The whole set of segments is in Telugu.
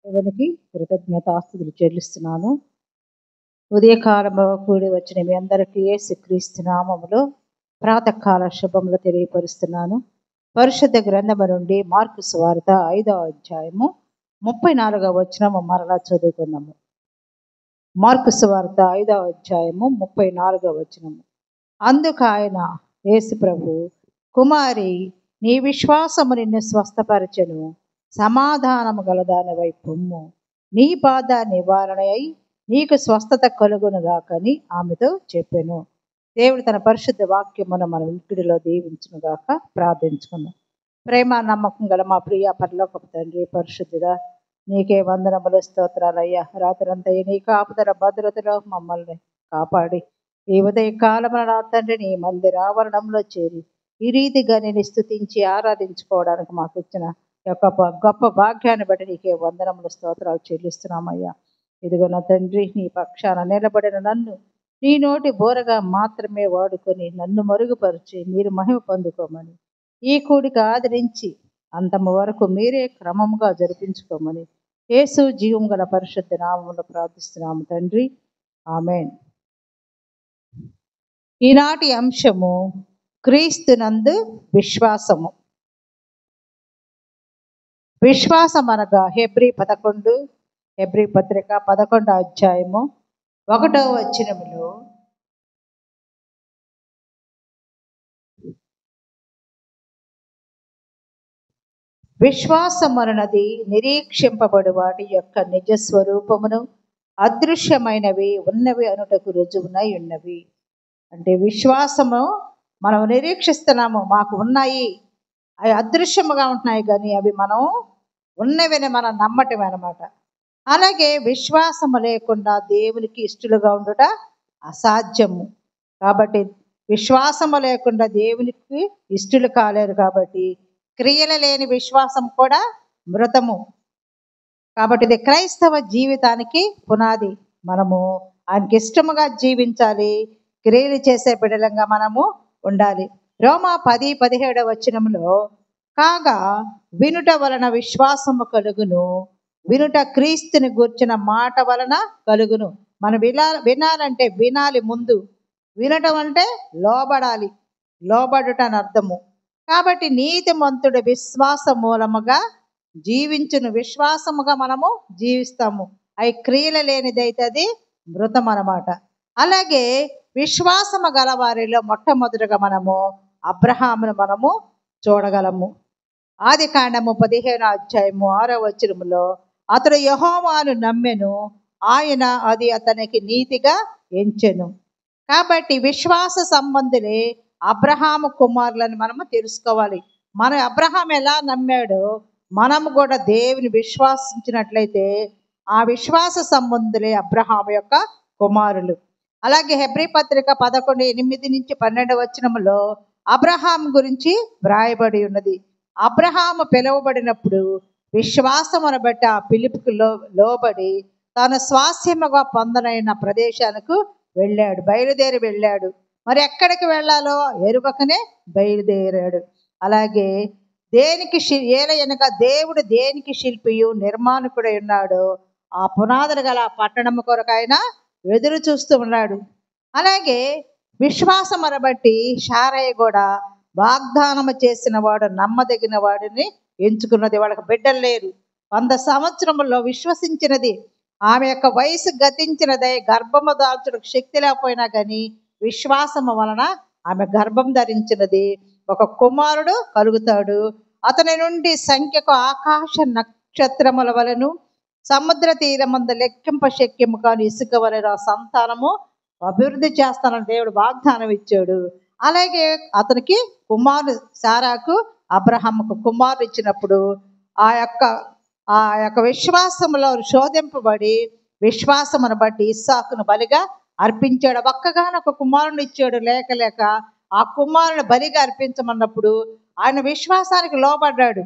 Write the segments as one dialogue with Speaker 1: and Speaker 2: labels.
Speaker 1: దేవునికి కృతజ్ఞతాస్తుతులు చెల్లిస్తున్నాను. ఉదయకాలంలో కూడి వచ్చిన మీ అందరికీ యేసుక్రీస్తు నామములో ప్రాతకాల శుభములు తెలియపరుస్తున్నాను. పరిశుద్ధ గ్రంథము నుండి మార్కు సువార్త 5వ అధ్యాయము 34వ వచనము మరలా చదువుకున్నాము. మార్కు సువార్త 5వ అధ్యాయము 34వ వచనము. అందుకు ఆయన యేసు ప్రభు, కుమారి, నీ విశ్వాసము నిన్ను స్వస్థపరచెను, సమాధానము గలదానివై పొమ్ము, నీ బాధ నివారణ అయి నీకు స్వస్థత కలుగునుగాకని ఆమెతో చెప్పాను. దేవుడు తన పరిశుద్ధ వాక్యమును మన వినికిడిలో దీవించునుగాక. ప్రార్థించుకున్నాం. ప్రేమ నమ్మకం గల మా ప్రియ పరలోకపు తండ్రి, పరిశుద్ధుడా, నీకే వందనములు స్తోత్రాలయ్యా. రాత్రంతా నీ కాపుదల భద్రతలో మమ్మల్ని కాపాడి ఈ ఉదయ కాలమున నా తండ్రి నీ మందిర ఆవరణంలో చేరి ఈ రీతిగా నేను స్తుతించి ఆరాధించుకోవడానికి మాకు ఇచ్చిన యొక్క గొప్ప భాగ్యాన్ని బట్టి నీకే వందనములు స్తోత్రాలు చెల్లిస్తున్నామయ్యా. ఇదిగో నా తండ్రి, నీ పక్షాన నిలబడిన నన్ను నీ నోటి బోరగా మాత్రమే వాడుకొని నన్ను మరుగుపరిచి మీరు మహిమ పొందుకోమని, ఈ కూడిక ఆదరించి అంతము వరకు మీరే క్రమముగా జరిపించుకోమని యేసు జీవం గల పరిశుద్ధ నామములో ప్రార్థిస్తున్నాము తండ్రి, ఆమేన్. ఈనాటి అంశము క్రీస్తునందు విశ్వాసము. విశ్వాసం అనగా హెబ్రీ పత్రిక 11వ అధ్యాయము 1వ వచనములో విశ్వాసమనున్నది నిరీక్షింపబడు వాటి యొక్క నిజ స్వరూపమును, అదృశ్యమైనవి ఉన్నవి అనుటకు రుజువునై ఉన్నవి. అంటే విశ్వాసము మనం నిరీక్షిస్తున్నాము, మాకు ఉన్నాయి, అవి అదృశ్యముగా ఉంటున్నాయి, కానీ అవి మనం ఉన్నవని మనం నమ్మటం అన్నమాట. అలాగే విశ్వాసము లేకుండా దేవునికి ఇష్టలుగా ఉండుట అసాధ్యము. కాబట్టి విశ్వాసము లేకుండా దేవునికి ఇష్టలు కాలేరు. కాబట్టి క్రియలు లేని విశ్వాసం కూడా మృతము. కాబట్టి ఇది క్రైస్తవ జీవితానికి పునాది. మనము ఆయనకి ఇష్టముగా జీవించాలి, క్రియలు చేసే బిడ్డలంగా మనము ఉండాలి. రోమా 10:17 వచనంలో, కాగా వినుట వలన విశ్వాసము కలుగును, వినుట క్రీస్తుని గూర్చిన మాట వలన కలుగును. మనం వినాలంటే వినాలి ముందు. వినటం అంటే లోబడాలి, లోబడుట అని అర్థము. కాబట్టి నీతిమంతుడు విశ్వాస మూలముగా జీవించును. విశ్వాసముగా మనము జీవిస్తాము. అవి క్రియలు లేనిదైతే అది మృతం అన్నమాట. అలాగే విశ్వాసము గల వారిలో మొట్టమొదటిగా మనము అబ్రహామును మనము చూడగలము. ఆదికాండము 15వ అధ్యాయము 6వ వచనములో, అతడు యెహోవాను నమ్మెను, ఆయన అది అతనికి నీతిగా ఎంచెను. కాబట్టి విశ్వాస సంబంధులే అబ్రహాము కుమారులని మనము తెలుసుకోవాలి. మనం అబ్రహాం ఎలా నమ్మాడో మనము కూడా దేవుని విశ్వాసించినట్లయితే ఆ విశ్వాస సంబంధులే అబ్రహాము యొక్క కుమారులు. అలాగే హెబ్రీ పత్రిక 11:8-12 వచనములో అబ్రహాం గురించి వ్రాయబడి ఉన్నది. అబ్రహాము పిలువబడినప్పుడు విశ్వాసమును బట్టి ఆ పిలుపుకు లోబడి తాను స్వాస్యముగా పొందనైన ప్రదేశానికి బయలుదేరి వెళ్ళాడు. మరి ఎక్కడికి వెళ్ళాలో ఎరుగకనే బయలుదేరాడు. అలాగే దేవుడు దేనికి శిల్పియు నిర్మాణకుడై ఉన్నాడో ఆ పునాదులు గల పట్టణము కొరకు ఆయన ఎదురు చూస్తూ ఉన్నాడు. అలాగే విశ్వాసమును బట్టి శారయ్య కూడా వాగ్దానము చేసిన వాడు నమ్మదగిన వాడిని ఎంచుకున్నది. వాళ్ళకి బిడ్డలు లేరు, 100 సంవత్సరముల్లో విశ్వసించినది. ఆమె యొక్క వయసు గతించినదై గర్భము దాల్చుటకు శక్తి లేకపోయినా కానీ విశ్వాసము వలన ఆమె గర్భం ధరించినది. ఒక కుమారుడు కలుగుతాడు. అతని నుండి సంఖ్యకు ఆకాశ నక్షత్రముల వలెను సముద్ర తీరమందు లెక్కింప శక్యము కాని ఇసుక వలెను ఆ సంతానము అభివృద్ధి చేస్తానని దేవుడు వాగ్దానం ఇచ్చాడు. అలాగే అతనికి శారాకు అబ్రహాముకు కుమారుడు ఇచ్చినప్పుడు ఆ యొక్క విశ్వాసములో శోధింపబడి విశ్వాసమును బట్టి ఇస్సాకును బలిగా అర్పించాడు. ఒక్కగానొక కుమారుని ఇచ్చాడు. లేక ఆ కుమారుని బలిగా అర్పించమన్నప్పుడు ఆయన విశ్వాసానికి లోబడ్డాడు.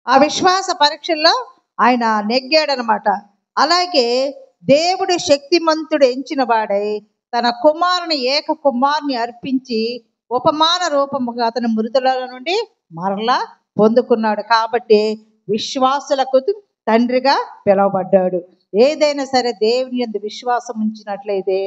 Speaker 1: ఆ విశ్వాస పరీక్షల్లో ఆయన నెగ్గాడనమాట. అలాగే దేవుడు శక్తిమంతుడు ఎంచిన వాడై తన ఏక కుమారుని అర్పించి ఉపమాన రూపముగా అతని మృతుల నుండి మరలా పొందుకున్నాడు. కాబట్టి విశ్వాసులకు తండ్రిగా పిలువబడ్డాడు. ఏదైనా సరే దేవుని యందు విశ్వాసం ఉంచినట్లయితే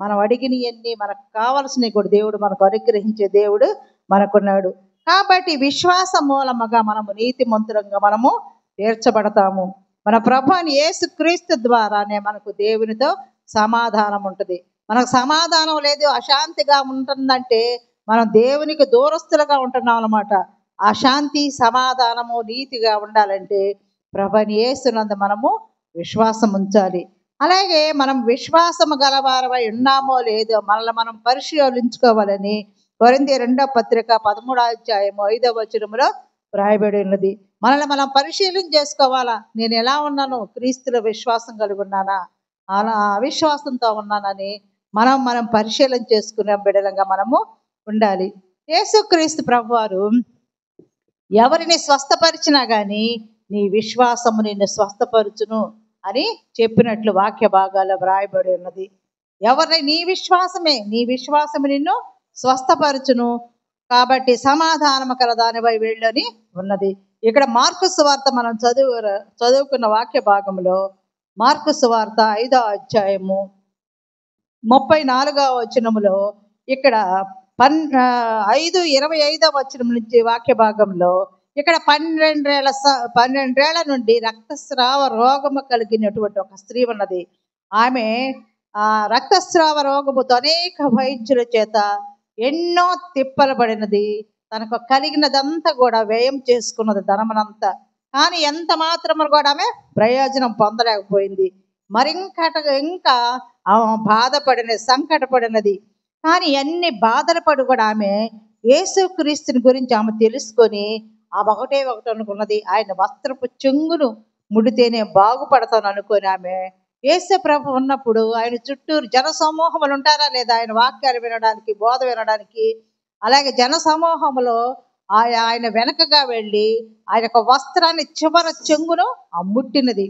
Speaker 1: మనం అడిగినవన్నీ మనకు కావలసినవి కూడా దేవుడు మనకు అనుగ్రహించే దేవుడు మనకున్నాడు. కాబట్టి విశ్వాస మూలముగా మనము నీతిమంతులంగా మనము తీర్చబడతాము. మన ప్రభు అని యేసుక్రీస్తు ద్వారానే మనకు దేవునితో సమాధానం ఉంటుంది. మనకు సమాధానం లేదు, అశాంతిగా ఉంటుందంటే మనం దేవునికి దూరస్తులుగా ఉంటున్నాం అన్నమాట. ఆ శాంతి, సమాధానము, నీతిగా ఉండాలంటే ప్రభుని యేసునందు మనము విశ్వాసం ఉంచాలి. అలాగే మనం విశ్వాసము గలవారమై ఉన్నామో లేదో మనల్ని మనం పరిశీలించుకోవాలని కొరింథీ 2వ పత్రిక 13వ అధ్యాయము 5వ వచనములో వ్రాయబడి ఉన్నది. మనల్ని మనం పరిశీలన చేసుకోవాలా. నేను ఎలా ఉన్నాను? క్రీస్తులో విశ్వాసం కలిగి ఉన్నానా, అలా అవిశ్వాసంతో ఉన్నానని మనం పరిశీలన చేసుకునే బిడ్డలంగా మనము ఉండాలి. యేసుక్రీస్తు ప్రభువారు ఎవరిని స్వస్థపరిచినా కానీ నీ విశ్వాసము నిన్ను స్వస్థపరచును అని చెప్పినట్లు వాక్య భాగాల్లో వ్రాయబడి ఉన్నది. నీ విశ్వాసము నిన్ను స్వస్థపరచును. కాబట్టి సమాధానము కల దానిపై వెళ్ళని ఉన్నది. ఇక్కడ మార్కు సువార్త మనం చదువుకున్న వాక్య భాగంలో మార్కు సువార్త 5వ అధ్యాయము 34వ వచనములో ఇక్కడ 5:25వ వచనం నుంచి వాక్య భాగంలో ఇక్కడ 12 ఏళ్ల నుండి రక్తస్రావ రోగము కలిగినటువంటి ఒక స్త్రీ ఉన్నది. ఆమె రక్తస్రావ రోగముతో అనేక వైద్యుల చేత ఎన్నో తిప్పలు పడినది. తనకు కలిగినదంతా కూడా వ్యయం చేసుకున్నది, ధనమనంతా. కానీ ఎంత మాత్రము కూడా ఆమె ప్రయోజనం పొందలేకపోయింది. ఇంకా సంకటపడినది. కానీ అన్ని బాధలు పడి కూడా ఆమె యేసుక్రీస్తుని గురించి ఆమె తెలుసుకొని ఒకటే అనుకున్నది, ఆయన వస్త్రపు చెంగును ముడితేనే బాగుపడతాను అనుకొని ఆమె యేసు ప్రభు ఉన్నప్పుడు ఆయన చుట్టూరు జన సమూహములు ఉంటారా లేదా ఆయన వాక్యాలు వినడానికి, బోధ వినడానికి. అలాగే జన సమూహంలో ఆయన వెనకగా వెళ్ళి ఆయన యొక్క వస్త్రాన్ని చివర చెంగును ముట్టినది.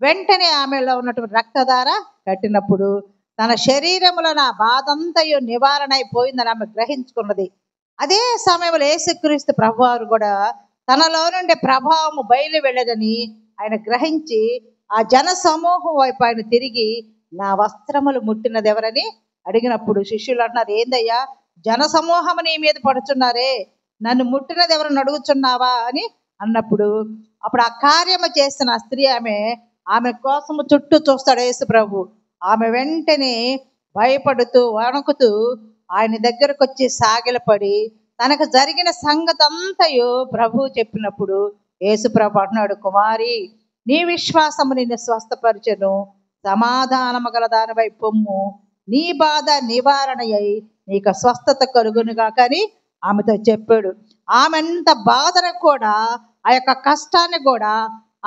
Speaker 1: వెంటనే ఆమెలో ఉన్నటువంటి రక్తధార కట్టినప్పుడు తన శరీరంలో నా బాధంతయు నివారణ అయిపోయిందని ఆమె గ్రహించుకున్నది. అదే సమయంలో యేసుక్రీస్తు ప్రభువారు కూడా తనలో నుండి ప్రభావము బయలు వెళ్ళదని ఆయన గ్రహించి ఆ జన సమూహం వైపు ఆయన తిరిగి నా వస్త్రములు ముట్టినది ఎవరని అడిగినప్పుడు శిష్యులు అంటున్నారు, ఏందయ్యా జన సమూహం నీ మీద పడుచున్నారే, నన్ను ముట్టినది ఎవరని అడుగుచున్నావా అని అన్నప్పుడు అప్పుడు ఆ కార్యము చేసిన స్త్రీ ఆమె కోసము చుట్టూ చూస్తాడు యేసు ప్రభు. ఆమె వెంటనే భయపడుతూ వణుకుతూ ఆయన దగ్గరకు వచ్చి సాగిలపడి తనకు జరిగిన సంగతి అంతయు ప్రభు చెప్పినప్పుడు యేసు ప్రభు అంటున్నాడు, కుమారి నీ విశ్వాసము నిన్ను స్వస్థపరచెను, సమాధానము గల దానిపై పొమ్ము, నీ బాధ నివారణ అయి నీకు స్వస్థత కలుగునుగా కానీ ఆమెతో చెప్పాడు. ఆమె అంత బాధను కూడా ఆ యొక్క కష్టాన్ని కూడా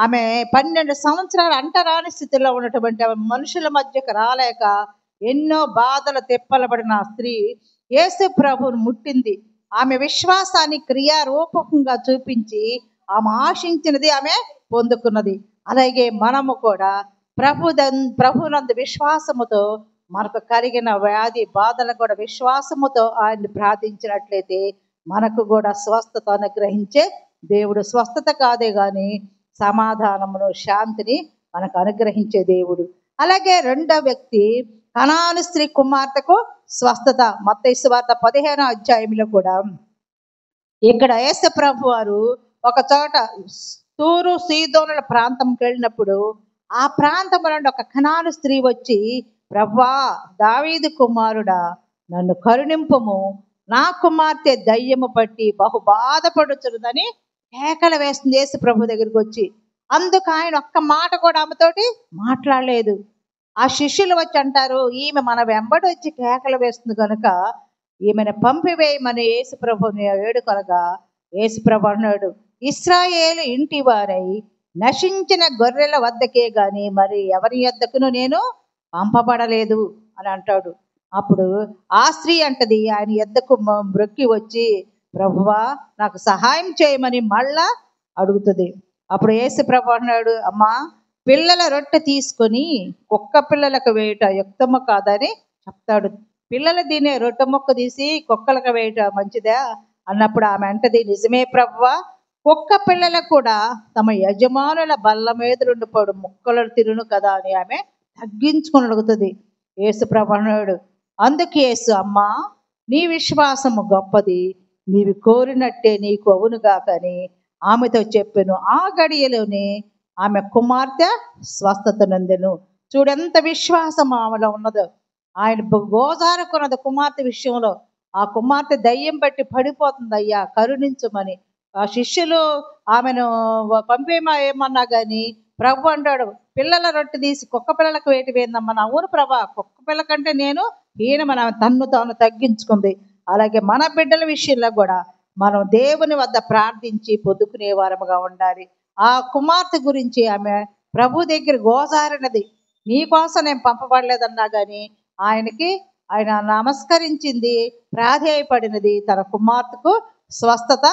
Speaker 1: ఆమె 12 సంవత్సరాలు అంటరాని స్థితిలో ఉన్నటువంటి మనుషుల మధ్యకు రాలేక ఎన్నో బాధలు తిప్పలబడిన ఆ స్త్రీ యేసు ప్రభువును ముట్టింది. ఆమె విశ్వాసాన్ని క్రియారూపకంగా చూపించి ఆమె ఆశించినది ఆమె పొందుకున్నది. అలాగే మనము కూడా ప్రభునందు విశ్వాసముతో మనకు కలిగిన వ్యాధి బాధలు కూడా విశ్వాసముతో ఆయన్ని ప్రార్థించినట్లయితే మనకు కూడా స్వస్థత అనుగ్రహించే దేవుడు. స్వస్థత కాదే కానీ సమాధానమును, శాంతిని మనకు అనుగ్రహించే దేవుడు. అలాగే రెండో వ్యక్తి కనాను స్త్రీ కుమార్తెకు స్వస్థత. మత్తయి సువార్త 15వ అధ్యాయంలో కూడా ఇక్కడ యేసు ప్రభు వారు ఒక చోట తూరు సీదోనుల ప్రాంతంకి వెళ్ళినప్పుడు ఆ ప్రాంతంలో నుండి ఒక కనాను స్త్రీ వచ్చి, ప్రభువా దావీదు కుమారుడా నన్ను కరుణింపుము, నా కుమార్తె దయ్యము పట్టి బహు బాధపడుచున్నదని కేకలు వేస్తుంది యేసు ప్రభు దగ్గరికి వచ్చి. అందుకు ఆయన ఒక్క మాట కూడా ఆమెతోటి మాట్లాడలేదు. ఆ శిష్యులు వచ్చి అంటారు, ఈమె మన వెంబడి వచ్చి కేకలు వేస్తుంది కనుక ఈమెను పంపివేయమని యేసు ప్రభుని వేడుకొనగా యేసు ప్రభు అన్నాడు, ఇశ్రాయేలు ఇంటి వారై నశించిన గొర్రెల వద్దకే గాని మరి ఎవరి వద్దకును నేను పంపబడలేదు అని అంటాడు. అప్పుడు ఆ స్త్రీ అంటది, ఆయన ఎద్దకు మ్రొక్కి వచ్చి, ప్రభువా నాకు సహాయం చేయమని మళ్ళా అడుగుతుంది. అప్పుడు యేసు ప్రభు అన్నాడు, అమ్మా పిల్లల రొట్టె తీసుకొని కుక్క పిల్లలకు వేయట యుక్తము కాదని చెప్తాడు. పిల్లలు తినే రొట్టె ముక్క తీసి కుక్కలకు వేయట మంచిదా అన్నప్పుడు ఆమె అంటది, నిజమే ప్రభువా, కుక్క పిల్లలకు కూడా తమ యజమానుల బల్ల మీద ఉండిపోడు ముక్కలు తిరును కదా అని ఆమె తగ్గించుకొని అడుగుతుంది. యేసు ప్రభు అన్నాడు, అందుకే యేసు, అమ్మా నీ విశ్వాసము గొప్పది, నీవు కోరినట్టే నీకు అవునుగా కానీ ఆమెతో చెప్పాను. ఆ గడియలోనే ఆమె కుమార్తె స్వస్థత నందెను. చూడెంత విశ్వాసం ఆమెలో ఉన్నదో. ఆయన గోజారుకున్నది కుమార్తె విషయంలో. ఆ కుమార్తె దయ్యం బట్టి పడిపోతుంది, అయ్యా కరుణించమని. ఆ శిష్యులు ఆమెను పంపేమన్నా కానీ ప్రభు అంటాడు, పిల్లల రొట్టె తీసి కుక్క పిల్లలకు వేటి వేందమ్మా. అవును ప్రభా, కుక్క పిల్ల కంటే నేను మన తన్ను తాను తగ్గించుకుంది. అలాగే మన బిడ్డల విషయంలో కూడా మనం దేవుని వద్ద ప్రార్థించి పొద్దుకునే వారముగా ఉండాలి. ఆ కుమార్తె గురించి ఆమె ప్రభు దగ్గర గోజారినది. నీకోసం నేను పంపబడలేదన్నా కానీ ఆయన నమస్కరించింది, ప్రాధేయపడినది, తన కుమార్తెకు స్వస్థత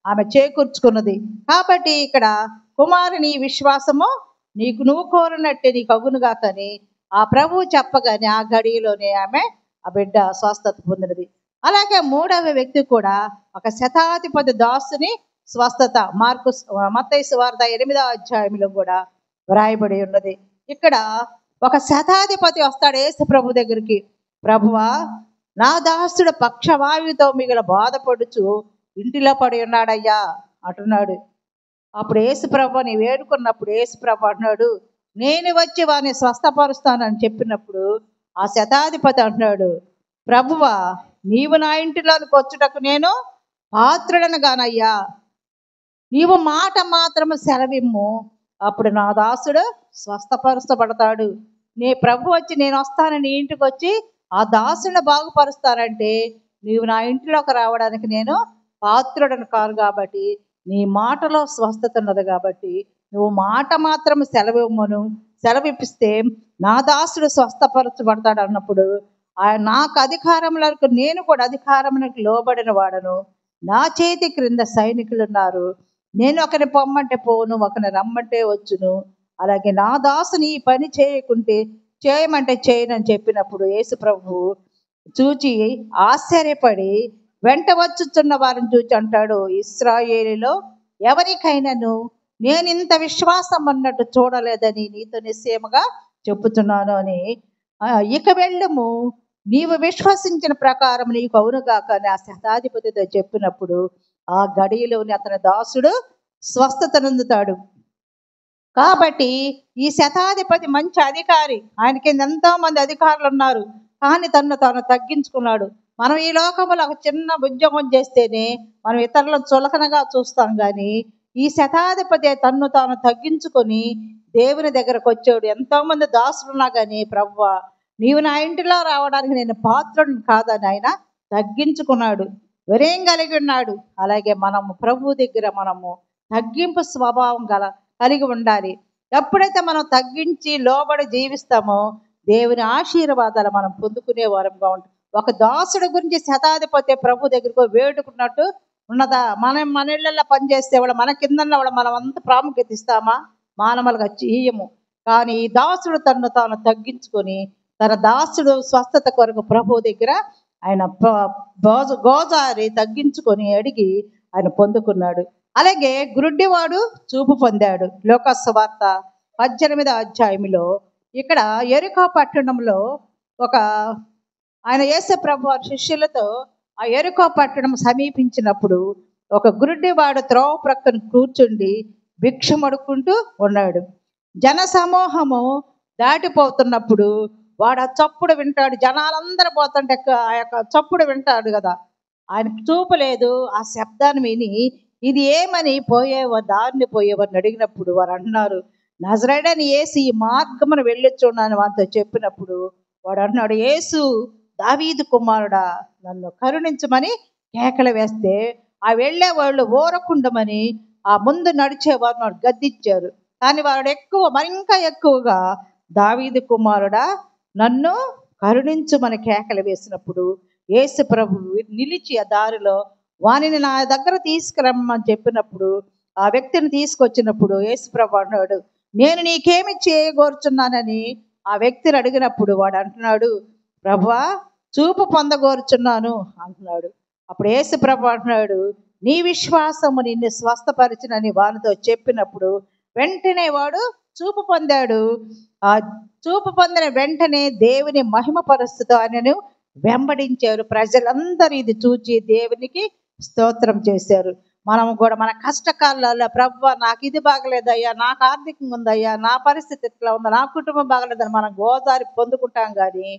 Speaker 1: ఆమె చేకూర్చుకున్నది. కాబట్టి ఇక్కడ కుమారుని విశ్వాసము నువ్వు కోరినట్టే నీకు అగునుగా కానీ ఆ ప్రభువు చెప్పగానే ఆ గడియలోనే ఆమె ఆ బిడ్డ స్వస్థత పొందినది. అలాగే మూడవ వ్యక్తి కూడా ఒక శతాధిపతి దాసుని స్వస్థత మత్తయి సువార్త 8వ అధ్యాయంలో కూడా వ్రాయబడి ఉన్నది. ఇక్కడ ఒక శతాధిపతి వస్తాడు యేసు ప్రభు దగ్గరికి. ప్రభువా, నా దాసుడు పక్షవాయువుతో మిగిలిన బాధపడుచు ఇంటిలో పడి ఉన్నాడయ్యా అంటున్నాడు. అప్పుడు యేసు ప్రభు నీ వేడుకున్నప్పుడు యేసు ప్రభు అంటున్నాడు, నేను వచ్చి వారిని స్వస్థపరుస్తానని చెప్పినప్పుడు ఆ శతాధిపతి అంటున్నాడు, ప్రభువా నీవు నా ఇంటిలోనికి వచ్చుటకు నేను పాత్రుడను గానయ్యా, నీవు మాట మాత్రము సెలవిమ్ము, అప్పుడు నా దాసుడు స్వస్థపరచబడతాడు. ప్రభు వచ్చి నేను వస్తానని నీ ఇంటికి వచ్చి ఆ దాసుని బాగుపరుస్తానంటే నీవు నా ఇంటిలోకి రావడానికి నేను పాత్రుడను కాను. కాబట్టి నీ మాటలో స్వస్థత ఉన్నది కాబట్టి నువ్వు మాట మాత్రం సెలవిప్పిస్తే నా దాసుడు స్వస్థపరచబడతాడు అన్నప్పుడు నాకు అధికారంలో నేను కూడా అధికారమునకు లోబడిన వాడను. నా చేతి క్రింద సైనికులు ఉన్నారు. నేను ఒకరిని పొమ్మంటే పోను, ఒకరిని రమ్మంటే వచ్చును. అలాగే నా దాసుని ఈ పని చేయమంటే చేయనని చెప్పినప్పుడు యేసు ప్రభువు చూచి ఆశ్చర్యపడి వెంట వచ్చుచున్న వారిని చూచి అంటాడు, ఇశ్రాయేలులో ఎవరికైనాను నేను ఇంత విశ్వాసం అన్నట్టు చూడలేదని నీతో నిశ్చయముగా చెప్పుచున్నాను అని. ఇక వెళ్ళము, నీవు విశ్వసించిన ప్రకారం నీకు అవునుగాక అని ఆ శతాధిపతితో చెప్పినప్పుడు ఆ గడియలోని అతని దాసుడు స్వస్థత నందుతాడు. కాబట్టి ఈ శతాధిపతి మంచి అధికారి. ఆయనకి ఎంతో మంది అధికారులు ఉన్నారు, కానీ తను తాను తగ్గించుకున్నాడు. మనం ఈ లోకంలో ఒక చిన్న ఉద్యోగం చేస్తేనే మనం ఇతరులను చులకనగా చూస్తాం, కానీ ఈ శతాధిపతి తన్ను తాను తగ్గించుకొని దేవుని దగ్గరకు వచ్చాడు. ఎంతో మంది దాసులున్నా కానీ ప్రభువా నీవు నా ఇంటిలో రావడానికి నేను పాత్రుడిని కాదని ఆయన తగ్గించుకున్నాడు, వినయం కలిగి ఉన్నాడు. అలాగే మనము ప్రభు దగ్గర మనము తగ్గింపు స్వభావం కలిగి ఉండాలి. ఎప్పుడైతే మనం తగ్గించి లోబడి జీవిస్తామో దేవుని ఆశీర్వాదాలు మనం పొందుకునే వారంగా ఉంటాం. ఒక దాసుడి గురించి శతాధిపతి ప్రభు దగ్గరకు వేడుకున్నట్టు ఉన్నదా? మన ఇళ్ళల్లో పనిచేస్తే వాళ్ళు మన కింద వాళ్ళు మనం అంత ప్రాముఖ్యత ఇస్తామా? మానవులుగా చెయ్యము. కానీ ఈ దాసుడు తను తాను తగ్గించుకొని తన దాసుడు స్వస్థత కొరకు ప్రభు దగ్గర ఆయన గోజారి తగ్గించుకొని అడిగి ఆయన పొందుకున్నాడు. అలాగే గురుడ్డివాడు చూపు పొందాడు. లోకాసు సువార్త 18వ అధ్యాయంలో ఇక్కడ యెరికో పట్టణంలో ఆయన యేసు ప్రభు శిష్యులతో ఆ యెరికో పట్టణం సమీపించినప్పుడు ఒక గురుడ్డివాడు త్రోవ ప్రక్కన కూర్చుండి భిక్షమడుకుంటూ ఉన్నాడు. జన సమూహము దాటిపోతున్నప్పుడు వాడు ఆ చప్పుడు వింటాడు. జనాలందరూ పోతుంటే ఆ యొక్క చప్పుడు వింటాడు కదా. ఆయనకు చూపు లేదు. ఆ శబ్దాన్ని విని ఇది ఏమని దారిని పోయేవారిని అడిగినప్పుడు వారు అంటున్నారు, నజరేయుడైన యేసు ఈ మార్గమును వెళ్ళొచ్చున్నాను వారితో చెప్పినప్పుడు వాడు అంటున్నాడు, యేసు దావీదు కుమారుడా నన్ను కరుణించమని కేకలు వేస్తే ఆ వెళ్ళే వాళ్ళు ఊరకుండమని ఆ ముందు నడిచేవారు గద్దించారు. కానీ వాడు మరింకా ఎక్కువగా దావీదు కుమారుడా నన్ను కరుణించుమని కేకలు వేసినప్పుడు యేసు ప్రభు నిలిచి ఆ దారిలో వానిని నా దగ్గర తీసుకురమ్మని చెప్పినప్పుడు ఆ వ్యక్తిని తీసుకొచ్చినప్పుడు యేసు ప్రభు అన్నాడు, నేను నీకేమి చేయగోరుచున్నానని ఆ వ్యక్తిని అడిగినప్పుడు వాడు అంటున్నాడు, ప్రభువా చూపు పొందగోరుచున్నాను అంటున్నాడు. అప్పుడు యేసు ప్రభు అంటున్నాడు, నీ విశ్వాసము నిన్ను స్వస్థపరిచినని వానితో చెప్పినప్పుడు వెంటనే వాడు చూపు పొందాడు. ఆ చూపు పొందిన వెంటనే దేవుని మహిమపరుస్తూ ఆయనను వెంబడించారు. ప్రజలందరూ ఇది చూచి దేవునికి స్తోత్రం చేశారు. మనము కూడా మన కష్టకాలాల్లో ప్రభువా నాకు ఇది బాగలేదయ్యా, నాకు ఆర్థికంగా ఉందయ్యా, నా పరిస్థితి ఇట్లా ఉందా, నా కుటుంబం బాగలేదని మనం గోదారి పొందుకుంటాం. కానీ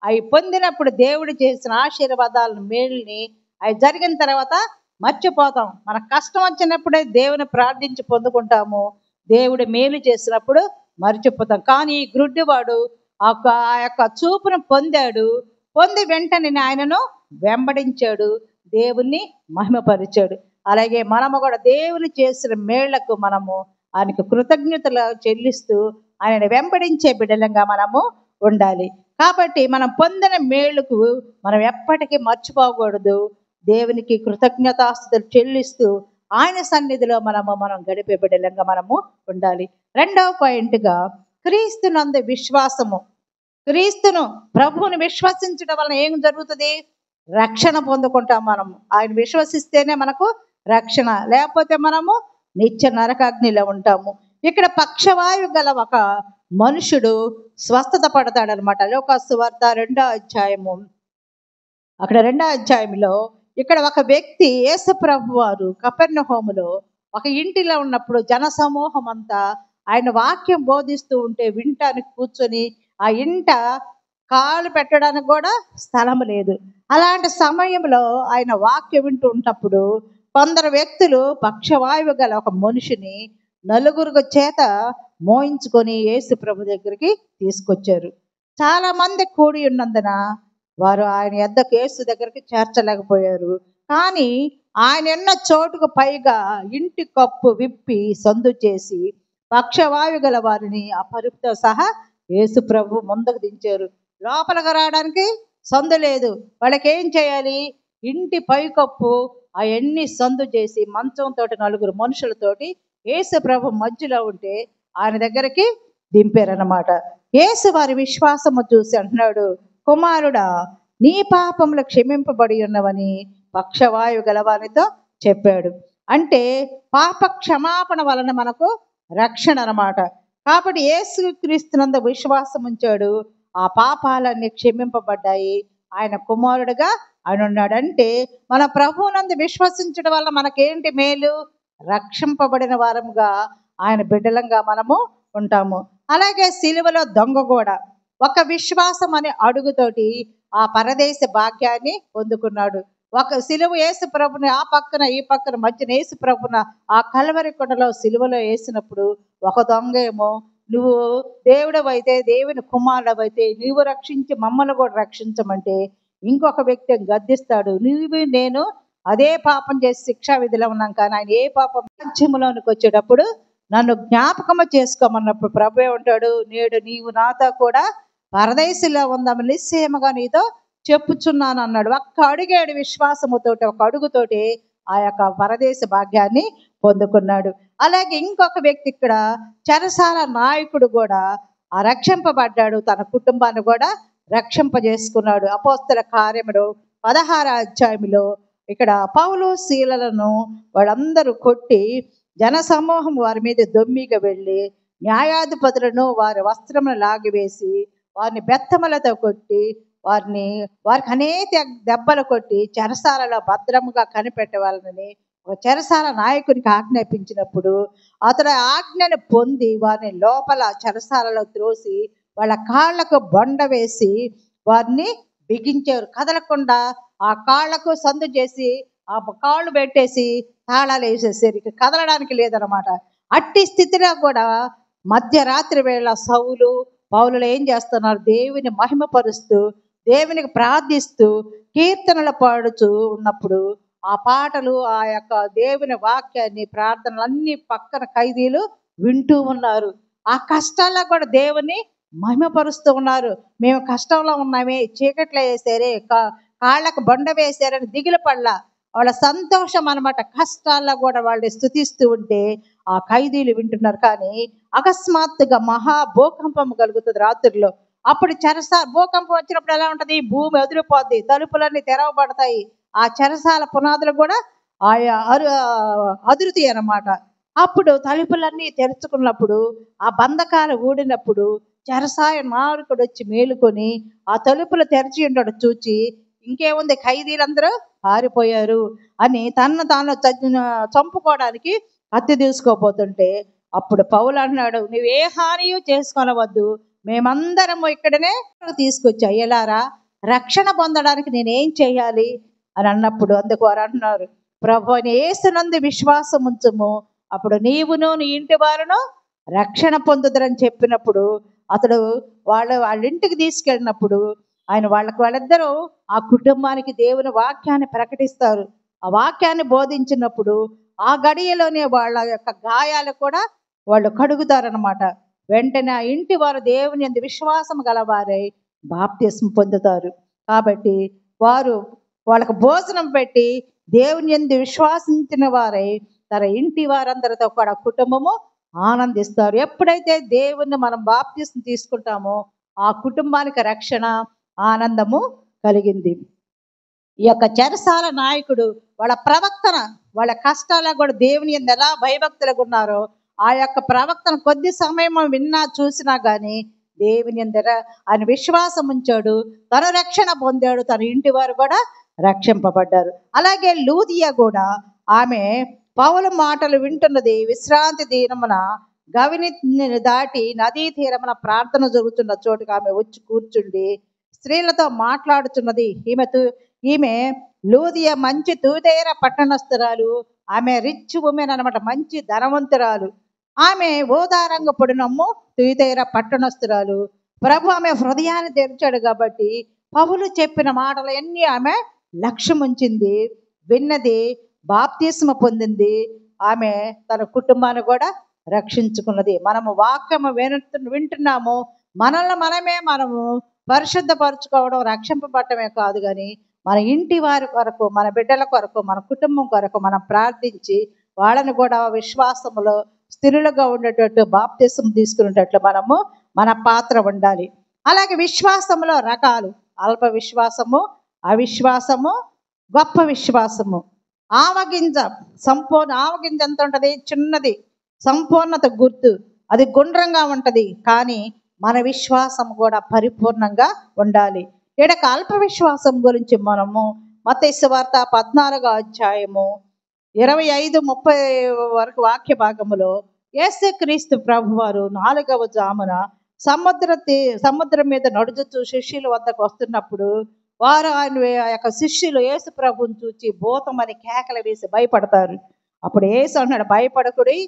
Speaker 1: అవి పొందినప్పుడు దేవుడు చేసిన ఆశీర్వాదాలను మేలుని అవి జరిగిన తర్వాత మర్చిపోతాం. మన కష్టం వచ్చినప్పుడే దేవుని ప్రార్థించి పొందుకుంటాము, దేవుడు మేలు చేసినప్పుడు మర్చిపోతాం. కానీ ఈ గ్రుడ్డివాడు ఆ యొక్క చూపును పొందాడు. పొంది వెంటనే ఆయనను వెంబడించాడు, దేవుణ్ణి మహిమపరిచాడు. అలాగే మనము కూడా దేవుని చేసిన మేళ్లకు మనము ఆయనకు కృతజ్ఞతలు చెల్లిస్తూ ఆయన వెంబడించే బిడ్డలంగా మనము ఉండాలి. కాబట్టి మనం పొందిన మేలుకు మనం ఎప్పటికీ మర్చిపోకూడదు. దేవునికి కృతజ్ఞతాస్తుతులు చెల్లిస్తూ ఆయన సన్నిధిలో మనం గడిపే బిడ్డలంగా మనము ఉండాలి. రెండవ పాయింట్గా క్రీస్తునందు విశ్వాసము. క్రీస్తును ప్రభువుని విశ్వసించడం వలన ఏం జరుగుతుంది? రక్షణ పొందుకుంటాం. మనము ఆయన విశ్వసిస్తేనే మనకు రక్షణ, లేకపోతే మనము నిత్య నరకాగ్నిలో ఉంటాము. ఇక్కడ పక్షవాయువు గల ఒక మనుషుడు స్వస్థత పడతాడనమాట. లోకాసు వార్త 2వ అధ్యాయము, అక్కడ 2వ అధ్యాయంలో ఇక్కడ ఒక వ్యక్తి యేసు ప్రభు వారు కపెర్నహూములో ఒక ఇంటిలో ఉన్నప్పుడు జన సమూహం అంతా ఆయన వాక్యం బోధిస్తూ ఉంటే వినటానికి కూర్చొని ఆ ఇంట కాలు పెట్టడానికి కూడా స్థలం లేదు. అలాంటి సమయంలో ఆయన వాక్యం వింటూ ఉన్నప్పుడు కొందరు వ్యక్తులు పక్షవాయువు గల ఒక మనిషిని నలుగురు చేత మోయించుకొని యేసు ప్రభు దగ్గరికి తీసుకొచ్చారు. చాలా మంది కూడి ఉన్నందున వారు ఆయన యొద్దకు యేసు దగ్గరికి చేర్చలేకపోయారు. కానీ ఆయన ఉన్న చోటుకు పైగా ఇంటి కప్పు విప్పి సందు చేసి పక్షవాయువు గల వారిని ఆ పరుపుతో సహా యేసు ప్రభు ముందుకు దించారు. లోపలికి రావడానికి సందు లేదు. వాళ్ళకి ఏం చేయాలి? ఇంటి పైకప్పు అవన్నీ సందు చేసి మంచంతో నలుగురు మనుషులతోటి యేసు ప్రభు మధ్యలో ఉంటే ఆయన దగ్గరికి దింపారనమాట. యేసు వారి విశ్వాసము చూసి అంటున్నాడు, కుమారుడా నీ పాపములు క్షమింపబడి ఉన్నవని పక్షవాయువు గలవానితో చెప్పాడు. అంటే పాప క్షమాపణ వలన మనకు రక్షణ అన్నమాట. కాబట్టి యేసు క్రీస్తునందు విశ్వాసం ఉంచాడు, ఆ పాపాలన్నీ క్షమింపబడ్డాయి, ఆయన కుమారుడుగా ఆయన ఉన్నాడు. అంటే మన ప్రభువునందు విశ్వసించడం వల్ల మనకేంటి మేలు? రక్షింపబడిన వారముగా ఆయన బిడ్డలంగా మనము ఉంటాము. అలాగే సిలువలో దొంగ కూడా ఒక విశ్వాసం అనే అడుగుతోటి ఆ పరదేశ భాగ్యాన్ని పొందుకున్నాడు. ఒక సిలువ యేసు ప్రభుని ఆ పక్కన ఈ పక్కన మధ్యన యేసు ప్రభున ఆ కల్వరి కొండలో సిలువలో వేసినప్పుడు ఒక దొంగ ఏమో నువ్వు దేవుడవైతే, దేవుని కుమారుడవైతే నువ్వు రక్షించి మమ్మల్ని కూడా రక్షించమంటే, ఇంకొక వ్యక్తి గద్దిస్తాడు, నువ్వు నేను అదే పాపం చేసి శిక్షా విధిలో ఉన్నాం, కానీ ఆయన ఏ పాపం రాజ్యములోనికి వచ్చేటప్పుడు నన్ను జ్ఞాపకము చేసుకోమన్నప్పుడు ప్రభు ఉంటాడు, నేడు నీవు నాతో కూడా పరదేశంలో ఉందామని నిశ్చయముగా నీతో చెప్పుచున్నాను అన్నాడు. ఒక్క అడుగేడు విశ్వాసముతోటి, ఒక అడుగుతోటి ఆ యొక్క పరదేశ భాగ్యాన్ని పొందుకున్నాడు. అలాగే ఇంకొక వ్యక్తి ఇక్కడ చెరసాల నాయకుడు కూడా ఆ రక్షింపబడ్డాడు, తన కుటుంబాన్ని కూడా రక్షింపజేసుకున్నాడు. అపోస్తల కార్యములు 16వ అధ్యాయంలో ఇక్కడ పౌలు శీలలను వాళ్ళందరూ కొట్టి జన సమూహం వారి మీద దొమ్మిగా వెళ్ళి న్యాయాధిపతులను వారి వస్త్రమును లాగివేసి వారిని బెత్తములతో కొట్టి వారికి అనేక దెబ్బలు కొట్టి చెరసాలలో భద్రముగా కనిపెట్టవాలని ఒక చెరసాల నాయకునికి ఆజ్ఞాపించినప్పుడు అతడు ఆజ్ఞను పొంది వారిని లోపల చెరసాలలో త్రోసి వాళ్ళ కాళ్లకు బొండ వేసి వారిని బిగించారు. కదలకుండా ఆ కాళ్లకు సందు చేసి ఆ కాళ్ళు పెట్టేసి తాళాలు వేసేసారు, ఇక కదలడానికి లేదనమాట. అట్టి స్థితిలో కూడా మధ్యరాత్రి వేళ సౌలు పౌలులు ఏం చేస్తున్నారు? దేవుని మహిమపరుస్తూ దేవునికి ప్రార్థిస్తూ కీర్తనలు పాడుతూ ఉన్నప్పుడు ఆ పాటలు, ఆ యొక్క దేవుని వాక్యాన్ని, ప్రార్థనలన్నీ పక్కన ఖైదీలు వింటూ ఉన్నారు. ఆ కష్టాల్లో కూడా దేవుని మహిమపరుస్తూ ఉన్నారు. మేము కష్టంలో ఉన్నామే, చీకట్లో వేసారే, కాళ్ళకు బండ వేసారని దిగులు పడలా, వాళ్ళ సంతోషం అనమాట. కష్టాల్లో కూడా వాళ్ళు స్తుతిస్తూ ఉంటే ఆ ఖైదీలు వింటున్నారు. కానీ అకస్మాత్తుగా మహా భూకంపం కలుగుతుంది రాత్రిలో. అప్పుడు భూకంపం వచ్చినప్పుడు ఎలా ఉంటుంది? భూమి వదిలిపోద్ది, తలుపులన్నీ తెరవబడతాయి, ఆ చెరసాల పునాదులు కూడా ఆయా అదురుతి అన్నమాట. అప్పుడు తలుపులన్నీ తెరుచుకున్నప్పుడు, ఆ బంధకాలు ఊడినప్పుడు చెరసాయ నాయకుడు వచ్చి మేలుకొని ఆ తలుపులు తెరిచి ఉండడు చూచి, ఇంకేముంది ఖైదీలందరూ పారిపోయారు అని తనను తాను చంపుకోవడానికి కత్తి తీసుకోపోతుంటే, అప్పుడు పౌలు అన్నాడు, నువ్వే హానియు చేసుకొనవద్దు, మేమందరము ఇక్కడనే తీసుకొచ్చి అయ్యలారా రక్షణ పొందడానికి నేనేం చేయాలి అని అన్నప్పుడు, అందుకు వారు అంటున్నారు, ప్రభువుని యేసునందు విశ్వాసం ఉంచుము, అప్పుడు నీవును నీ ఇంటి వారును రక్షణ పొందుదరని చెప్పినప్పుడు, అతడు వాళ్ళ ఇంటికి తీసుకెళ్ళినప్పుడు ఆయన వాళ్ళిద్దరూ ఆ కుటుంబానికి దేవుని వాక్యాన్ని ప్రకటిస్తారు. ఆ వాక్యాన్ని బోధించినప్పుడు ఆ గడియలోనే వాళ్ళ యొక్క గాయాలు కూడా వాళ్ళు కడుగుతారనమాట. వెంటనే ఆ ఇంటి వారు దేవుని యందు విశ్వాసం గలవారై బాప్తిస్మం పొందుతారు. కాబట్టి వాళ్ళకు భోజనం పెట్టి దేవుని యందు విశ్వాసించిన వారై తన ఇంటి వారందరితో కూడా కుటుంబము ఆనందిస్తారు. ఎప్పుడైతే దేవుణ్ణి మనం బాప్తిస్మం తీసుకుంటామో ఆ కుటుంబానికి రక్షణ, ఆనందము కలిగింది. ఈ యొక్క చెరసాల నాయకుడు వాళ్ళ ప్రవక్తన, వాళ్ళ కష్టాలకు కూడా దేవుని యందు ఎలా భయభక్తులకు ఉన్నారో ఆ యొక్క ప్రవక్తన కొద్ది సమయం విన్నా చూసినా కానీ దేవుని యందు ఆయన విశ్వాసం ఉంచాడు, తన రక్షణ పొందాడు, తన ఇంటి వారు కూడా రక్షింపబడ్డారు. అలాగే లూదియా కూడా ఆమె పౌలు మాటలు వింటున్నది. విశ్రాంతి దినమున గవిని దాటి నదీ తీరమున ప్రార్థన జరుగుతున్న చోటుకు ఆమె వచ్చి కూర్చుండి స్త్రీలతో మాట్లాడుతున్నది. ఈమె లూదియా మంచి తూదేర పట్టణస్తురాలు. ఆమె రిచ్ ఉమెన్ అనమాట, మంచి ధనవంతురాలు. ఆమె ఓదారంగ పొడినమ్ము తూదేర పట్టణస్తురాలు. ప్రభు ఆమె హృదయాన్ని తెరిచాడు కాబట్టి పౌలు చెప్పిన మాటలు అన్నీ ఆమె లక్ష్యం ఉంచింది, విన్నది, బాప్తిస్మ పొందింది. ఆమె తన కుటుంబాన్ని కూడా రక్షించుకున్నది. మనము వాక్యము వింటున్నాము, మనము పరిశుద్ధపరచుకోవడం, రక్షింపబడటమే కాదు కానీ మన ఇంటి వారి కొరకు, మన బిడ్డల కొరకు, మన కుటుంబం కొరకు మనం ప్రార్థించి వాళ్ళని కూడా విశ్వాసములో స్థిరులుగా ఉండేటట్టు బాప్తిస్మం తీసుకునేటట్లు మన పాత్ర ఉండాలి. అలాగే విశ్వాసములో రకాలు: అల్ప విశ్వాసము, అవిశ్వాసము, గొప్ప విశ్వాసము. ఆవగింజ ఎంత ఉంటుంది? చిన్నది, సంపూర్ణత గుర్తు. అది గుండ్రంగా ఉంటుంది, కానీ మన విశ్వాసం కూడా పరిపూర్ణంగా ఉండాలి. ఈడక అల్ప విశ్వాసం గురించి మనము మత్తయి సువార్త 14వ అధ్యాయము 25-30 వరకు వాక్య భాగములో యేసుక్రీస్తు ప్రభువారు 4వ జామున సముద్రం మీద నడుచుతూ శిష్యుల వద్దకు వస్తున్నప్పుడు వారు ఆయన యొక్క శిష్యులు యేసు ప్రభుని చూచి భూతమని కేకలు వేసి భయపడతారు. అప్పుడు యేసు అన్నాడు, భయపడకుడి,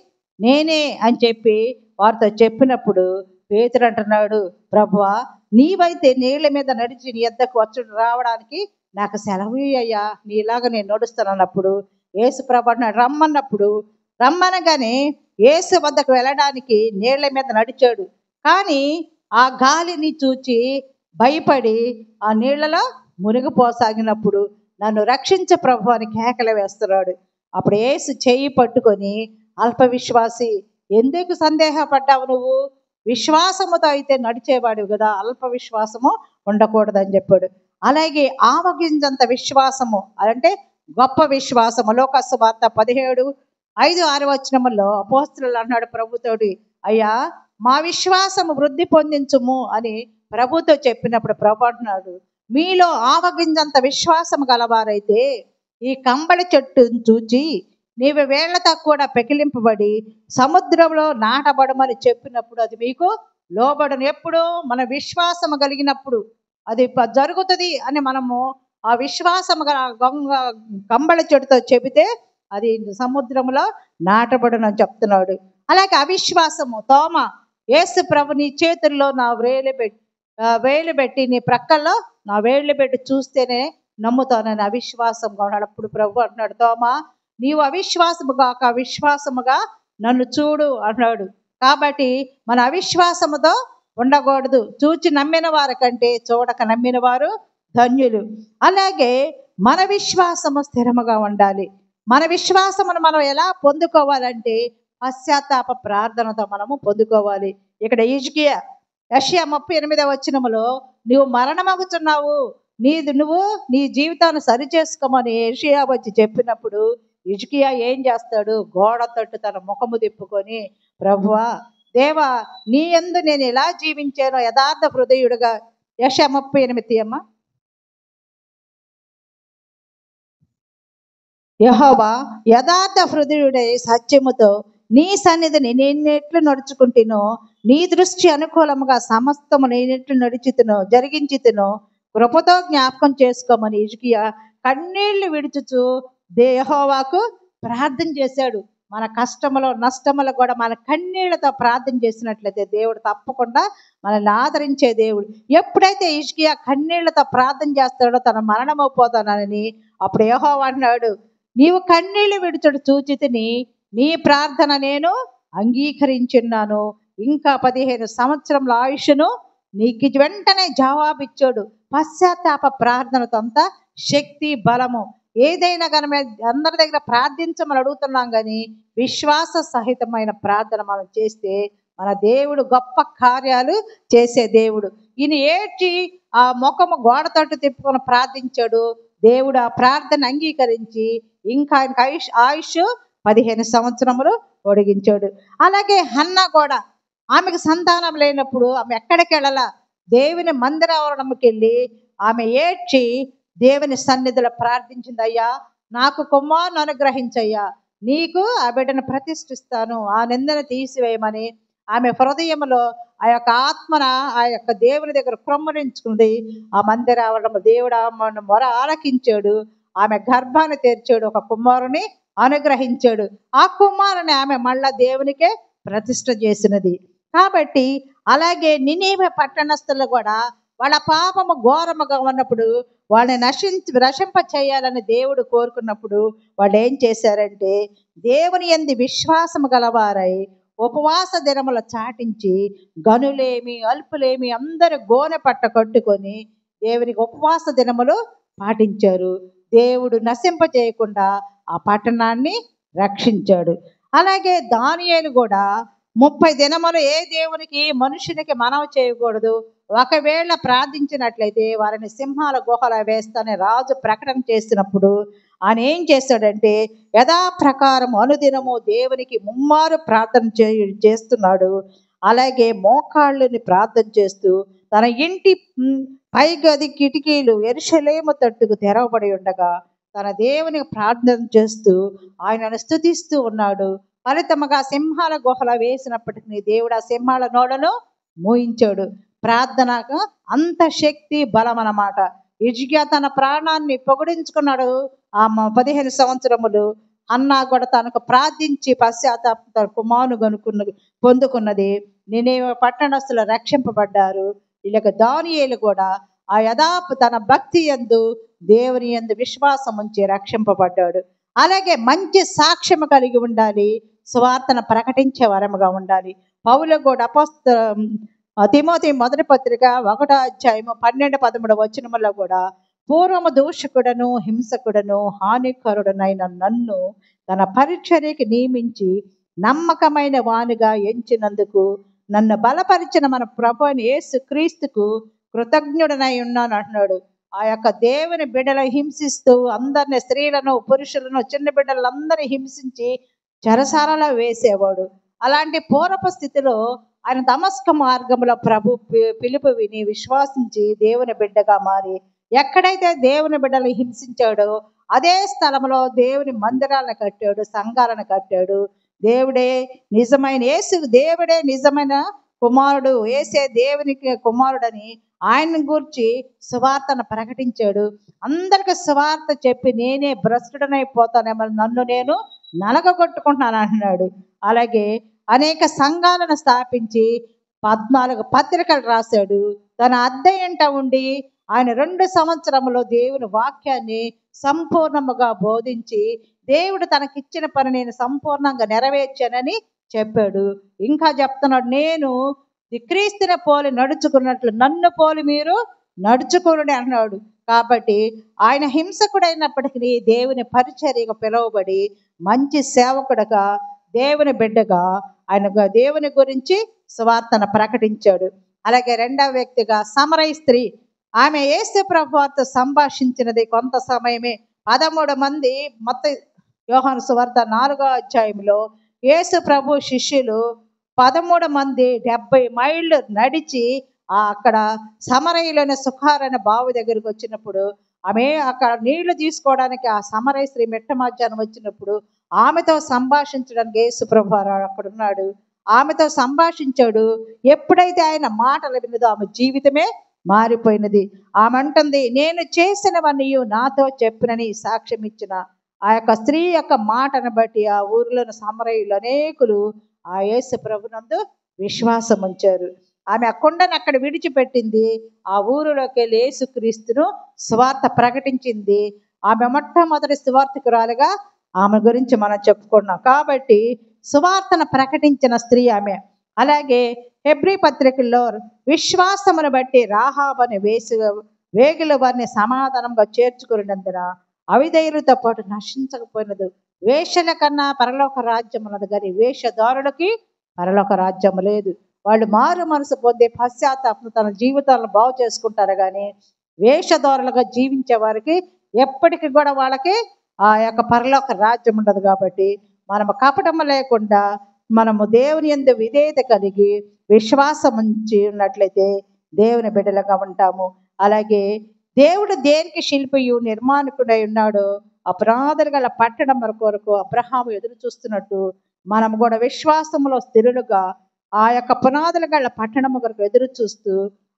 Speaker 1: నేనే అని చెప్పి వారితో చెప్పినప్పుడు పేతురు అంటున్నాడు, ప్రభువా నీవైతే నీళ్ళ మీద నడిచి నీ యొద్దకు రావడానికి నాకు సెలవు అయ్యా, నీలాగా నేను నడుస్తాను అన్నప్పుడు యేసు ప్రభు అన్నాడు, రమ్మనగానే యేసు వద్దకు వెళ్ళడానికి నీళ్ళ మీద నడిచాడు. కానీ ఆ గాలిని చూచి భయపడి ఆ నీళ్లలో మునిగిపోసాగినప్పుడు నన్ను రక్షించ ప్రభు అని కేకలు వేస్తున్నాడు. అప్పుడు యేసు చెయ్యి పట్టుకొని, అల్ప విశ్వాసి, ఎందుకు సందేహపడ్డావు? నువ్వు విశ్వాసముతో అయితే నడిచేవాడు కదా, అల్ప విశ్వాసము ఉండకూడదని చెప్పాడు. అలాగే ఆవగింజంత విశ్వాసము అంటే గొప్ప విశ్వాసము. లోకాసు వార్త 17:5-6 వచనములో అపోస్తలులు అన్నాడు ప్రభుతోటి, అయ్యా మా విశ్వాసము వృద్ధి పొందించుము అని ప్రభుతో చెప్పినప్పుడు ప్రభు అంటున్నాడు, మీలో ఆవగింజంత విశ్వాసం గలవారైతే ఈ కంబళి చెట్టును చూచి నీవు వేళ్లతో కూడా పెకిలింపబడి సముద్రంలో నాటబడమని చెప్పినప్పుడు అది మీకు లోబడను. ఎప్పుడు మన విశ్వాసము కలిగినప్పుడు అది జరుగుతుంది అని మనము ఆ విశ్వాసము కంబళి చెట్టుతో చెబితే అది సముద్రంలో నాటబడను అని చెప్తున్నాడు. అలాగే అవిశ్వాసము, తోమ, యేసు ప్రభు నీ చేతుల్లో నా వేలు పెట్టి నీ ప్రక్కల్లో నా వేళ్ళు పెట్టి చూస్తేనే నమ్ముతానని అవిశ్వాసంగా ఉన్నాడు. అప్పుడు ప్రభు అంటున్నాడు, తోమా నీవు అవిశ్వాసముగా నన్ను చూడు అన్నాడు. కాబట్టి మన అవిశ్వాసముతో ఉండకూడదు. చూచి నమ్మిన వారి కంటే చూడక నమ్మిన వారు ధన్యులు. అలాగే మన విశ్వాసము స్థిరముగా ఉండాలి. మన విశ్వాసమును మనం ఎలా పొందుకోవాలంటే పశ్చాత్తాప ప్రార్థనతో మనము పొందుకోవాలి. ఇక్కడ యెషయా 38వ వచనములో నువ్వు మరణమగుచున్నావు, నువ్వు నీ జీవితాన్ని సరిచేసుకోమని యెషయా వచ్చి చెప్పినప్పుడు హిజ్కియా ఏం చేస్తాడు? గోడ తట్టు తన ముఖము తిప్పుకొని, ప్రభువా దేవా, నీ యందు నేను ఎలా జీవించానో యథార్థ హృదయుడుగా. యెషయా 38 అమ్మ. యెహోవా యథార్థ హృదయుడై సత్యముతో నీ సన్నిధిని నేనెట్లు నడుచుకుంటునో, నీ దృష్టి అనుకూలముగా సమస్తము నేనెట్లు నడిచితునో జరిగించితునో కృపతో జ్ఞాపకం చేసుకోమని హిజ్కియా కన్నీళ్లు విడుచుచు యెహోవాకు ప్రార్థన చేశాడు. మన కష్టములో నష్టములో కూడా మన కన్నీళ్లతో ప్రార్థన చేసినట్లయితే దేవుడు తప్పకుండా మనల్ని ఆదరించే దేవుడు. ఎప్పుడైతే హిజ్కియా కన్నీళ్లతో ప్రార్థన చేస్తాడో తన మరణమైపోతానని, అప్పుడు యెహోవా అన్నాడు, నీవు కన్నీళ్లు విడుచుడు చూచితిని, నీ ప్రార్థన నేను అంగీకరించున్నాను, ఇంకా 15 సంవత్సరముల ఆయుష్ను నీకు వెంటనే జవాబిచ్చాడు. పశ్చాత్తాప ప్రార్థనతో అంతా శక్తి బలము. ఏదైనా కానీ అందరి దగ్గర ప్రార్థించమని అడుగుతున్నాం, కానీ విశ్వాస సహితమైన ప్రార్థన మనం చేస్తే మన దేవుడు గొప్ప కార్యాలు చేసే దేవుడు. ఈయన ఏడ్చి ఆ ముఖము గోడ తట్టు తిప్పుకొని ప్రార్థించాడు. దేవుడు ఆ ప్రార్థన అంగీకరించి ఇంకా ఆయనకు ఆయుష్ 15 సంవత్సరములు పొడిగించాడు. అలాగే హన్నా కూడా, ఆమెకు సంతానం లేనప్పుడు ఆమె ఎక్కడికి వెళ్ళాల, దేవుని మందిరావరణంకి వెళ్ళి ఆమె ఏడ్చి దేవుని సన్నిధిలో ప్రార్థించింది. అయ్యా, నాకు కుమారుని అనుగ్రహించయ్యా, నీకు ఆ బిడ్డను ప్రతిష్ఠిస్తాను, ఆ నిందను తీసివేయమని ఆమె హృదయంలో ఆ యొక్క ఆత్మన ఆ యొక్క దేవుని దగ్గర క్రొమ్మరించుకుంది. ఆ మందిరావరణం దేవుడు ఆమెను మొర ఆలకించాడు, ఆమె గర్భాన్ని తెరిచాడు, ఒక కుమారుని అనుగ్రహించాడు. ఆ కుమారుని ఆమె మళ్ళా దేవునికే ప్రతిష్ఠ చేసినది. కాబట్టి అలాగే నినీవే పట్టణస్థులు కూడా వాళ్ళ పాపము ఘోరముగా ఉన్నప్పుడు వాళ్ళని నశింప చేయాలని దేవుడు కోరుకున్నప్పుడు వాళ్ళు ఏం చేశారంటే, దేవుని యందు విశ్వాసము గలవారై ఉపవాస దినములు చాటించి గనులేమి అల్పులేమి అందరూ గోనె పట్ట కట్టుకొని దేవునికి ఉపవాస దినములు పాటించారు. దేవుడు నశింప చేయకుండా ఆ పట్టణాన్ని రక్షించాడు. అలాగే దానియేలు కూడా 30 దినములు ఏ దేవునికి మనుషునికి మనవి చేయకూడదు, ఒకవేళ ప్రార్థించినట్లయితే వారిని సింహాల గుహల వేస్తానని రాజు ప్రకటన చేసినప్పుడు ఆయన ఏం చేస్తాడంటే, యథాప్రకారం అనుదినము దేవునికి ముమ్మారు ప్రార్థన చేస్తున్నాడు. అలాగే మోకాళ్ళని ప్రార్థన చేస్తూ తన ఇంటి పై గది కిటికీలు యెరూషలేము తట్టుకు తెరవబడి ఉండగా తన దేవునికి ప్రార్థన చేస్తూ ఆయనను స్తుతిస్తూ ఉన్నాడు. ఫలితముగా సింహాల గుహల వేసినప్పటికీ దేవుడు ఆ సింహాల నోడను మోయించాడు. ప్రార్థనకు అంత శక్తి బలం అన్నమాట. హిజ్కియా తన ప్రాణాన్ని పొగిడించుకున్నాడు. ఆ 15 సంవత్సరములు అన్నా కూడా తనకు ప్రార్థించి పశ్చాత్తాప కుమారుని పొందుకున్నది. నినీవే పట్టణస్థులు రక్షింపబడ్డారు. ఇలాగ దానియేలు కూడా ఆ తన భక్తి యందు దేవుని యందు విశ్వాసం ఉంచి రక్షింపబడ్డాడు. అలాగే మంచి సాక్ష్యం కలిగి ఉండాలి, సువార్తను ప్రకటించే వరముగా ఉండాలి. పౌలు కూడా తిమోతి 1 పత్రిక 1వ అధ్యాయము 12-13 వచనములో కూడా, పూర్వము దూషకుడను హింసకుడను హానికరుడనైన నన్ను తన పరిచర్యకి నియమించి నమ్మకమైన వానిగా ఎంచినందుకు నన్ను బలపరిచిన మన ప్రభువైన యేసు క్రీస్తుకు కృతజ్ఞుడనై ఉన్నాను అంటున్నాడు. ఆ యొక్క దేవుని బిడ్డలు హింసిస్తూ అందరిని, స్త్రీలను పురుషులను చిన్న బిడ్డలందరినీ హింసించి చెరసాలలో వేసేవాడు. అలాంటి పూర్వపు స్థితిలో ఆయన దమస్క మార్గంలో ప్రభు పిలుపు విని విశ్వాసించి దేవుని బిడ్డగా మారి ఎక్కడైతే దేవుని బిడ్డలు హింసించాడో అదే స్థలంలో దేవుని మందిరాలను కట్టాడు, సంఘాలను కట్టాడు. దేవుడే నిజమైన కుమారుడు, యేసే దేవునికి కుమారుడని ఆయన గూర్చి సువార్తను ప్రకటించాడు. అందరికి సువార్త చెప్పి నేనే భ్రష్టుడనైపోతానేమో, నన్ను నేను నలగొట్టుకుంటున్నాను అంటున్నాడు. అలాగే అనేక సంఘాలను స్థాపించి 14 పత్రికలు రాశాడు. తన అద్దె ఇంట ఉండి ఆయన 2 సంవత్సరములో దేవుని వాక్యాన్ని సంపూర్ణముగా బోధించి దేవుడు తనకిచ్చిన పని నేను సంపూర్ణంగా నెరవేర్చానని చెప్పాడు. ఇంకా చెప్తున్నాడు, నేను క్రీస్తుని పోలి నడుచుకున్నట్లు నన్ను పోలి మీరు నడుచుకోండి అన్నాడు. కాబట్టి ఆయన హింసకుడైనప్పటికీ దేవుని పరిచర్యగా పిలువబడి మంచి సేవకుడుగా, దేవుని బిడ్డగా ఆయన దేవుని గురించి సువార్తను ప్రకటించాడు. అలాగే 2వ వ్యక్తిగా సమరయ స్త్రీ, ఆమె యేసు ప్రభువుతో సంభాషించినది కొంత సమయమే. 13 మంది యోహాను సువార్త 4వ అధ్యాయంలో యేసు ప్రభు శిష్యులు 13 మంది 70 మైళ్ళు నడిచి అక్కడ సమరయలోని సుఖారనే బావి దగ్గరికి వచ్చినప్పుడు ఆమె అక్కడ నీళ్లు తీసుకోవడానికి ఆ సమరయ స్త్రీ మిట్ట మధ్యాహ్నం వచ్చినప్పుడు ఆమెతో సంభాషించడానికి యేసు ప్రభు అక్కడ ఉన్నాడు. ఆమెతో సంభాషించాడు. ఎప్పుడైతే ఆయన మాటలు విన్నదో ఆమె జీవితమే మారిపోయినది. ఆమె అంటుంది, నేను చేసినవన్నీ నాతో చెప్పినని సాక్ష్యం ఇచ్చిన ఆ యొక్క స్త్రీ యొక్క మాటను బట్టి ఆ ఊరిలోని సమరయులు అనేకులు ఆ యేసు ప్రభునందు విశ్వాసం ఉంచారు. ఆమె ఆ కొండను అక్కడ విడిచిపెట్టింది. ఆ ఊరిలోకి వెళ్ళి యేసుక్రీస్తును సువార్త ప్రకటించింది. ఆమె మొట్టమొదటి సువార్తికురాలుగా ఆమె గురించి మనం చెప్పుకున్నాం. కాబట్టి సువార్తను ప్రకటించిన స్త్రీ ఆమె. అలాగే హెబ్రీ పత్రికల్లో విశ్వాసమును బట్టి రాహాబు అనే వేగుల వారిని సమాధానంగా చేర్చుకున్నందున అవిధేయులతో పాటు నశించకపోయినది. వేషల కన్నా పరలోక రాజ్యం ఉన్నది, కానీ వేషధారులకి పరలోక రాజ్యం లేదు. వాళ్ళు మారు మనసు పొందే పశ్చాత్తాపం తన జీవితాలను బాగు చేసుకుంటారు, కానీ వేషధారులుగా జీవించే వారికి ఎప్పటికీ కూడా వాళ్ళకి ఆ యొక్క పరలోక రాజ్యం ఉండదు. కాబట్టి మనము కపటము లేకుండా మనము దేవుని యందు విధేయత కలిగి విశ్వాసం ఉంచి ఉన్నట్లయితే దేవుని బిడ్డలుగా ఉంటాము. అలాగే దేవుడు దేనికి శిల్పియు నిర్మాణకుడై ఉన్నాడో అపరాధులు గల పట్టణం కొరకు అబ్రహాము ఎదురు చూస్తున్నట్టు మనం కూడా విశ్వాసంలో స్థిరులుగా ఆ యొక్క పునాదుల గల పట్టణము కొరకు ఎదురు చూస్తూ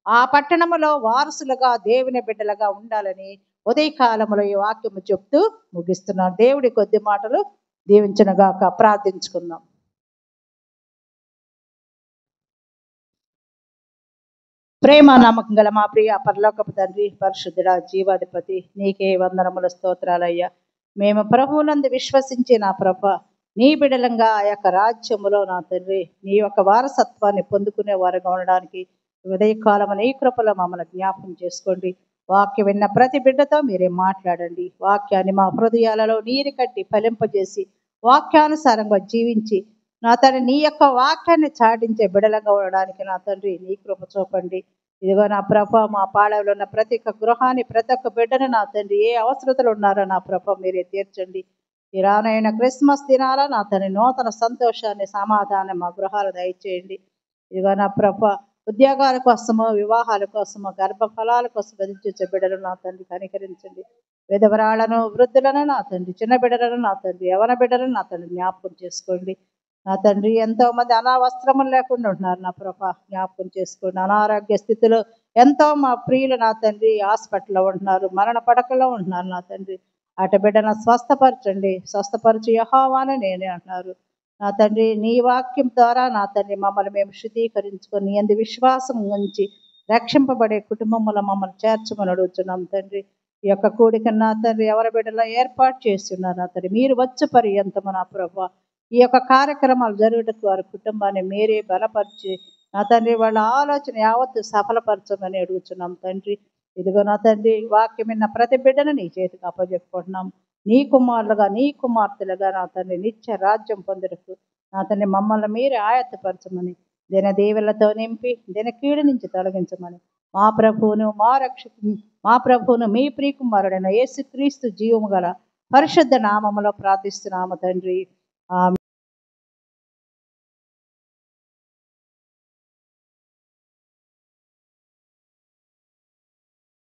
Speaker 1: ఆ పట్టణములో వారసులుగా దేవుని బిడ్డలుగా ఉండాలని ఉదయకాలంలో ఈ వాక్యము చెప్తూ ముగిస్తున్నాను. దేవుడి కొద్ది మాటలు దీవించునుగాక. ప్రార్థించుకుందాం. ప్రేమ నమ్మకం గల మా ప్రియ పరలోకపు తండ్రి, పరిశుద్ధుడా, జీవాధిపతి, నీకే వందనముల స్తోత్రాలయ్యా. మేము ప్రభువునందు విశ్వసించి నా ప్రభ నీ బిడలంగా ఆ యొక్క రాజ్యములో నా తండ్రి నీ యొక్క వారసత్వాన్ని పొందుకునే వారుగా ఉండడానికి ఉదయకాలం నీ కృపలో మమ్మల్ని జ్ఞాపకం చేసుకోండి. వాక్యం విన్న ప్రతి బిడ్డతో మీరే మాట్లాడండి. వాక్యాన్ని మా హృదయాలలో నీరు కట్టి ఫలింపజేసి వాక్యానుసారంగా జీవించి నా తండ్రి నీ యొక్క వాక్యాన్ని చాటించే బిడలంగా ఉండడానికి నా తండ్రి నీ కృప చూపండి. ఇదిగో నా ప్రభ మా పాళంలో ఉన్న ప్రతి ఒక్క గృహాన్ని ప్రతి ఒక్క బిడ్డను నా తండ్రి ఏ అవసరతలు ఉన్నారో నా ప్రభ మీరే తీర్చండి. ఈ రానైన క్రిస్మస్ దినాల నా తండ్రి నూతన సంతోషాన్ని సమాధానం మా గృహాలు దయచేయండి. ఇదిగో నా ప్రభ ఉద్యోగాల కోసము, వివాహాల కోసము, గర్భఫలాల కోసం ఎదుర్చే బిడ్డలు నా తండ్రి కనికరించండి. విధవరాళ్లను, వృద్ధులను నా తండ్రి, చిన్న బిడ్డలను నా తండ్రి, యవన బిడ్డలను నా తండ్రి జ్ఞాపకం చేసుకోండి. నా తండ్రి ఎంతో మంది అనావస్త్రములు లేకుండా ఉంటున్నారు నా ప్రభ, జ్ఞాపకం చేసుకోండి. అనారోగ్య స్థితిలో ఎంతో మా ప్రియులు నా తండ్రి హాస్పిటల్లో ఉంటున్నారు, మరణ పడకలో ఉంటున్నారు నా తండ్రి. అటు బిడ్డను స్వస్థపరచండి. స్వస్థపరచు యెహోవానే నేనే అంటున్నారు నా తండ్రి. నీ వాక్యం ద్వారా నా తండ్రి మమ్మల్ని మేము శుద్ధీకరించుకొని ఎందు విశ్వాసం ఉంచి రక్షింపబడే కుటుంబంలో మమ్మల్ని చేర్చమని అడుగుతున్నాం తండ్రి. ఈ యొక్క కూడిక నా తండ్రి ఎవరి బిడ్డలో ఏర్పాటు చేసి ఉన్నారు నా తండ్రి. మీరు వచ్చు పర్యంతము నా ప్రభా ఈ యొక్క కార్యక్రమాలు జరుగుటకు వారి కుటుంబాన్ని మీరే బలపరిచి నా తండ్రి వాళ్ళ ఆలోచన యావత్తు సఫలపరచమని అడుగుతున్నాం తండ్రి. ఇదిగో నా తండ్రి వాక్యం విన్న ప్రతి బిడ్డను నీ చేతికి అప్పచెప్పుకుంటున్నాం. నీ కుమారులుగా నీ కుమార్తెలుగా నా తండ్రి నిత్య రాజ్యం పొందుటకు నా తండ్రి మమ్మల్ని మీరే ఆయత్తపరచమని, దిన దీవెలతో నింపి దిన కీడు నుంచి తొలగించమని మా ప్రభువును మా రక్షకుని మా ప్రభువును మీ ప్రియకుమారుడైన యేసుక్రీస్తు జీవము గల పరిశుద్ధ నామములో ప్రార్థిస్తున్నాము తండ్రి.